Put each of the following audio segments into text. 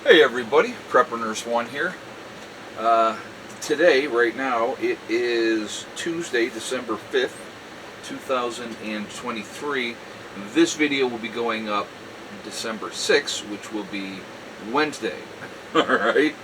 Hey everybody, Prepper Nurse One here. Today, right now, it is Tuesday, December 5th, 2023. This video will be going up December 6th, which will be Wednesday. Alright?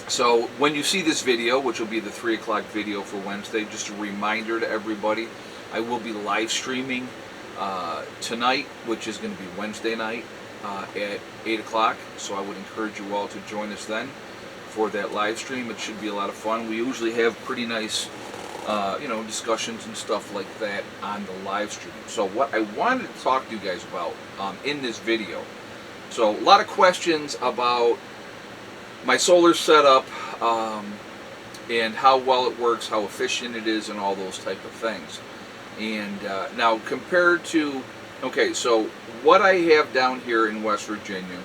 So when you see this video, which will be the 3 o'clock video for Wednesday, just a reminder to everybody, I will be live streaming tonight, which is going to be Wednesday night. At 8 o'clock, so I would encourage you all to join us then for that live stream. It should be a lot of fun. We usually have pretty nice discussions and stuff like that on the live stream. So what I wanted to talk to you guys about in this video, so a lot of questions about my solar setup and how well it works, how efficient it is, and all those type of things. And now compared to, okay, so what I have down here in West Virginia,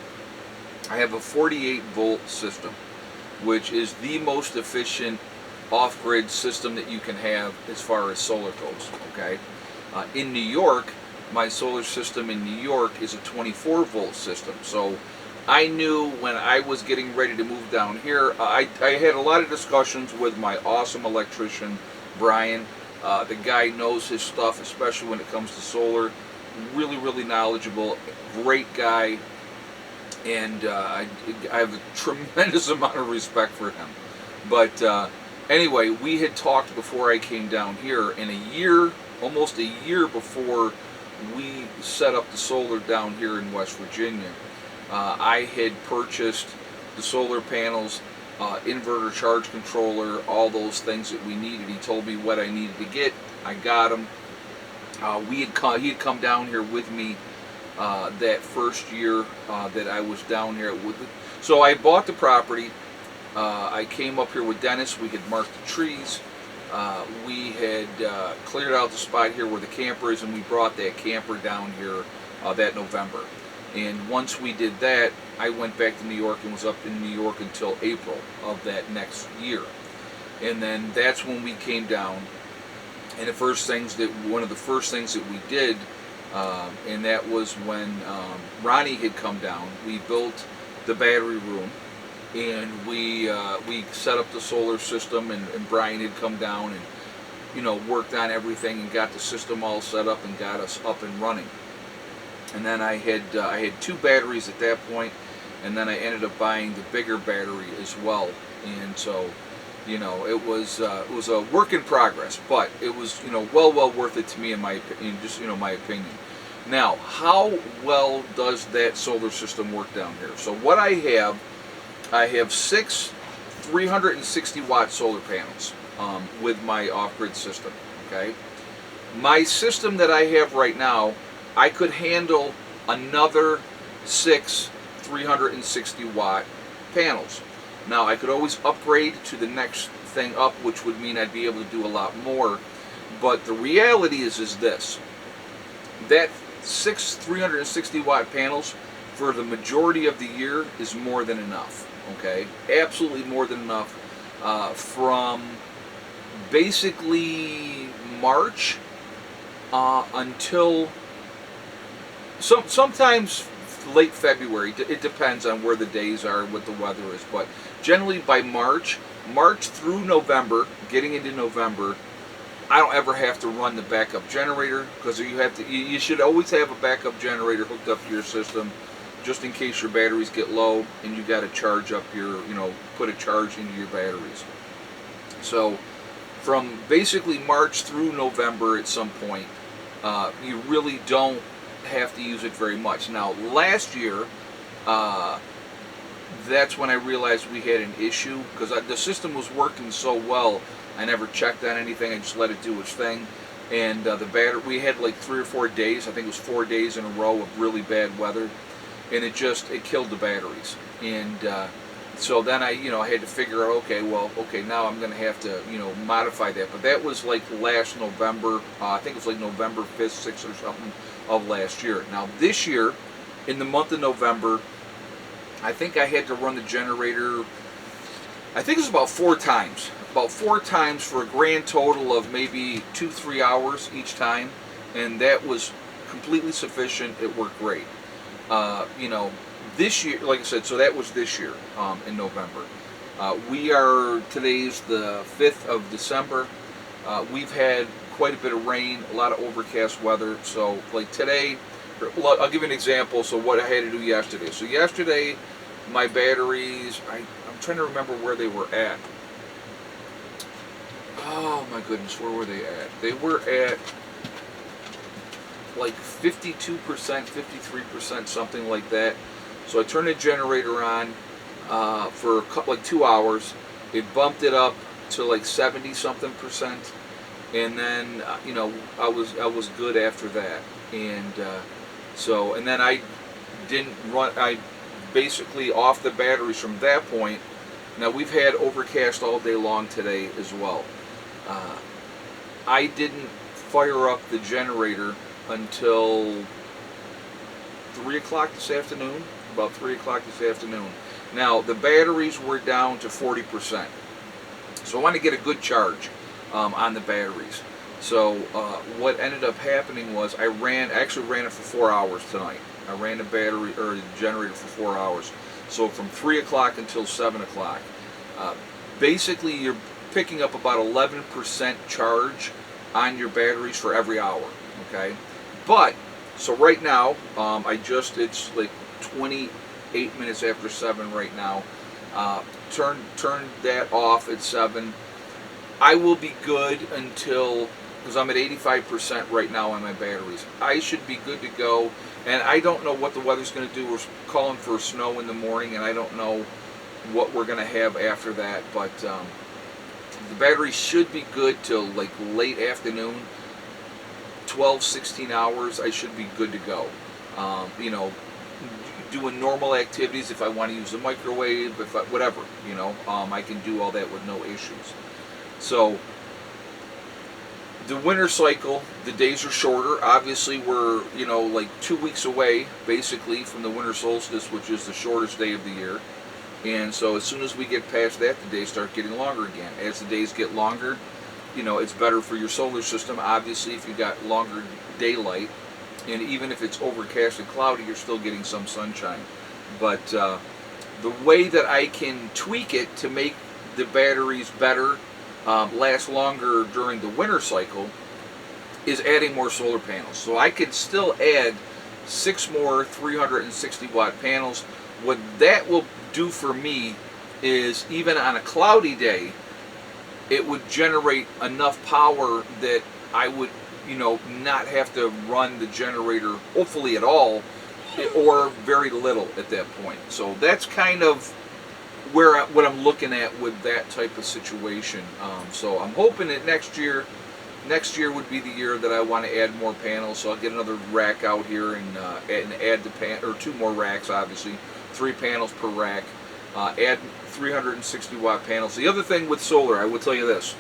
I have a 48 volt system, which is the most efficient off-grid system that you can have as far as solar goes, okay? In New York, my solar system in New York is a 24 volt system. So I knew when I was getting ready to move down here, I had a lot of discussions with my awesome electrician, Brian. The guy knows his stuff, especially when it comes to solar. Really knowledgeable, great guy, and I have a tremendous amount of respect for him. But anyway, we had talked before I came down here, and almost a year before we set up the solar down here in West Virginia, I had purchased the solar panels, inverter charge controller, all those things that we needed. He told me what I needed to get. I got them. He had come down here with me that first year that I was down here. So I bought the property. I came up here with Dennis. We had marked the trees. We had cleared out the spot here where the camper is, and we brought that camper down here that November. And once we did that, I went back to New York and was up in New York until April of that next year. And then that's when we came down. And one of the first things that we did, and that was when Ronnie had come down. We built the battery room, and we set up the solar system, and Brian had come down and worked on everything and got the system all set up and got us up and running. And then I had 2 batteries at that point, and then I ended up buying the bigger battery as well. And so it was a work in progress, but it was well worth it to me in my opinion. Now, how well does that solar system work down here? So what I have 6 360 watt solar panels with my off-grid system. Okay, my system that I have right now, I could handle another 6 360 watt panels. Now, I could always upgrade to the next thing up, which would mean I'd be able to do a lot more. But the reality is this. That 6 360 watt panels for the majority of the year is more than enough. Okay? Absolutely more than enough. From basically March until sometimes late February. It depends on where the days are and what the weather is, but generally by March through November, getting into November, I don't ever have to run the backup generator, because you should always have a backup generator hooked up to your system just in case your batteries get low and you got to charge up put a charge into your batteries. So from basically March through November at some point, you really don't have to use it very much. Now, last year, that's when I realized we had an issue, because the system was working so well. I never checked on anything. I just let it do its thing. And the battery, we had like 3 or 4 days. I think it was 4 days in a row of really bad weather, and it killed the batteries. And so then I had to figure out, okay, now I'm going to have to modify that. But that was like last November. I think it was like November 5th, 6th or something of last year. Now this year, in the month of November, I think I had to run the generator, I think it was about 4 times. About 4 times for a grand total of maybe 2-3 hours each time. And that was completely sufficient. It worked great. this year, like I said, so that was this year in November. Today's the 5th of December. We've had quite a bit of rain, a lot of overcast weather. So like today, I'll give you an example. So what I had to do yesterday. So yesterday, my batteries, I'm trying to remember where they were at. Oh my goodness, where were they at? They were at like 52%, 53%, something like that. So I turned the generator on for like 2 hours. It bumped it up to like 70 something percent, and then I was good after that. And and then I didn't run. I basically off the batteries from that point. Now we've had overcast all day long today as well. I didn't fire up the generator until 3 o'clock this afternoon, about 3 o'clock this afternoon. Now the batteries were down to 40%, so I want to get a good charge on the batteries. So what ended up happening was I actually ran it for 4 hours tonight. I ran the generator for 4 hours, so from 3 o'clock until 7 o'clock. Basically, you're picking up about 11% charge on your batteries for every hour. Okay, but so right now, it's like 28 minutes after 7 right now. Turn that off at 7. I will be good until, because I'm at 85% right now on my batteries. I should be good to go, and I don't know what the weather's going to do. We're calling for snow in the morning, and I don't know what we're going to have after that, but the battery should be good till like late afternoon. 12, 16 hours, I should be good to go. Doing normal activities, if I want to use the microwave, whatever, I can do all that with no issues. So the winter cycle, the days are shorter. Obviously, we're like 2 weeks away, basically, from the winter solstice, which is the shortest day of the year. And so as soon as we get past that, the days start getting longer again. As the days get longer, it's better for your solar system. Obviously, if you got longer daylight, and even if it's overcast and cloudy, you're still getting some sunshine. But the way that I can tweak it to make the batteries better, last longer during the winter cycle, is adding more solar panels. So I could still add 6 more 360 watt panels. What that will do for me is, even on a cloudy day, it would generate enough power that I would not have to run the generator, hopefully at all, or very little at that point. So that's kind of what I'm looking at with that type of situation. So I'm hoping that next year would be the year that I want to add more panels. So I'll get another rack out here and add or 2 more racks, obviously, 3 panels per rack. Add 360 watt panels. The other thing with solar, I will tell you this: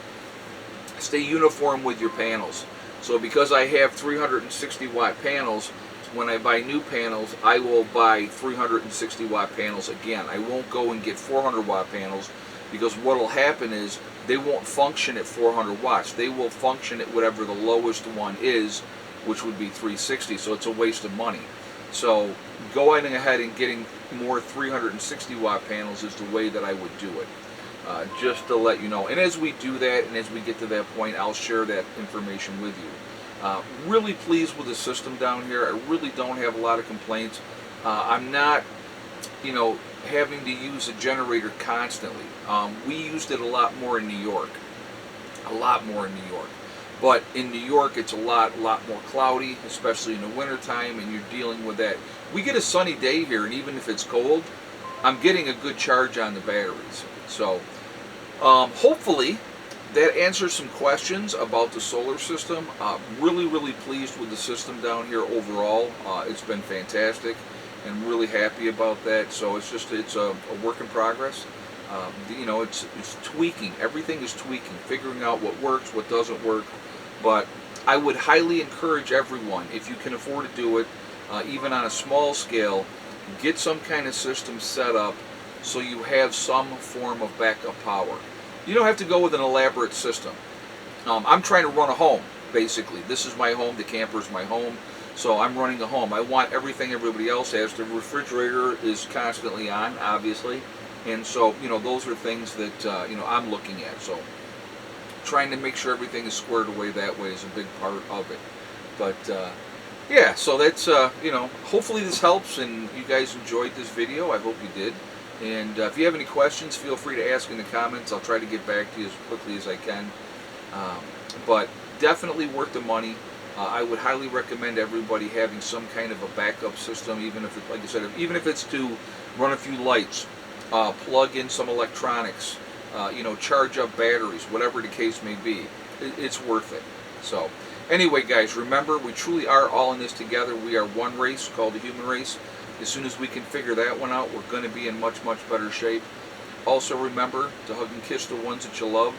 stay uniform with your panels. So because I have 360 watt panels, when I buy new panels, I will buy 360 watt panels again. I won't go and get 400 watt panels, because what will happen is they won't function at 400 watts. They will function at whatever the lowest one is, which would be 360. So it's a waste of money. So going ahead and getting more 360 watt panels is the way that I would do it. Just to let you know. And as we do that, and as we get to that point, I'll share that information with you. Really pleased with the system down here. I really don't have a lot of complaints. I'm not, having to use a generator constantly. We used it a lot more in New York. But in New York, it's a lot more cloudy, especially in the wintertime, and you're dealing with that. We get a sunny day here, and even if it's cold, I'm getting a good charge on the batteries. So hopefully that answers some questions about the solar system. Really pleased with the system down here overall. It's been fantastic, and really happy about that. So it's a work in progress. It's tweaking. Everything is tweaking, figuring out what works, what doesn't work. But I would highly encourage everyone, if you can afford to do it, even on a small scale, get some kind of system set up so you have some form of backup power. You don't have to go with an elaborate system. I'm trying to run a home, basically. This is my home. The camper is my home. So I'm running a home. I want everything everybody else has. The refrigerator is constantly on, obviously, and so those are things that I'm looking at. So trying to make sure everything is squared away that way is a big part of it. But yeah, so that's hopefully this helps and you guys enjoyed this video. I hope you did. And if you have any questions, feel free to ask in the comments. I'll try to get back to you as quickly as I can. But definitely worth the money. I would highly recommend everybody having some kind of a backup system, even if, like I said, even if it's to run a few lights, plug in some electronics, charge up batteries, whatever the case may be. It's worth it. So anyway, guys, remember, we truly are all in this together. We are one race called the human race. As soon as we can figure that one out, we're going to be in much, much better shape. Also remember to hug and kiss the ones that you love.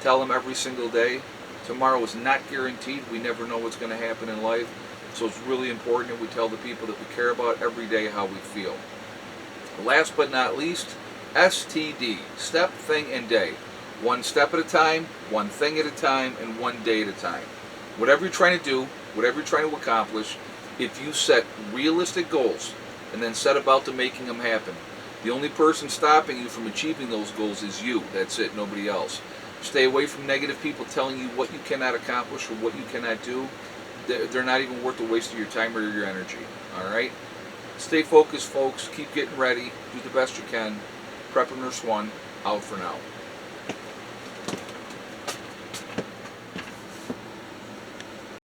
Tell them every single day. Tomorrow is not guaranteed. We never know what's going to happen in life. So it's really important that we tell the people that we care about every day how we feel. Last but not least, STD. Step, thing, and day. One step at a time, one thing at a time, and one day at a time. Whatever you're trying to do, whatever you're trying to accomplish, if you set realistic goals and then set about to making them happen, the only person stopping you from achieving those goals is you. That's it, nobody else. Stay away from negative people telling you what you cannot accomplish or what you cannot do. They're not even worth the waste of your time or your energy. Alright? Stay focused, folks. Keep getting ready. Do the best you can. Prepper Nurse 1, out for now.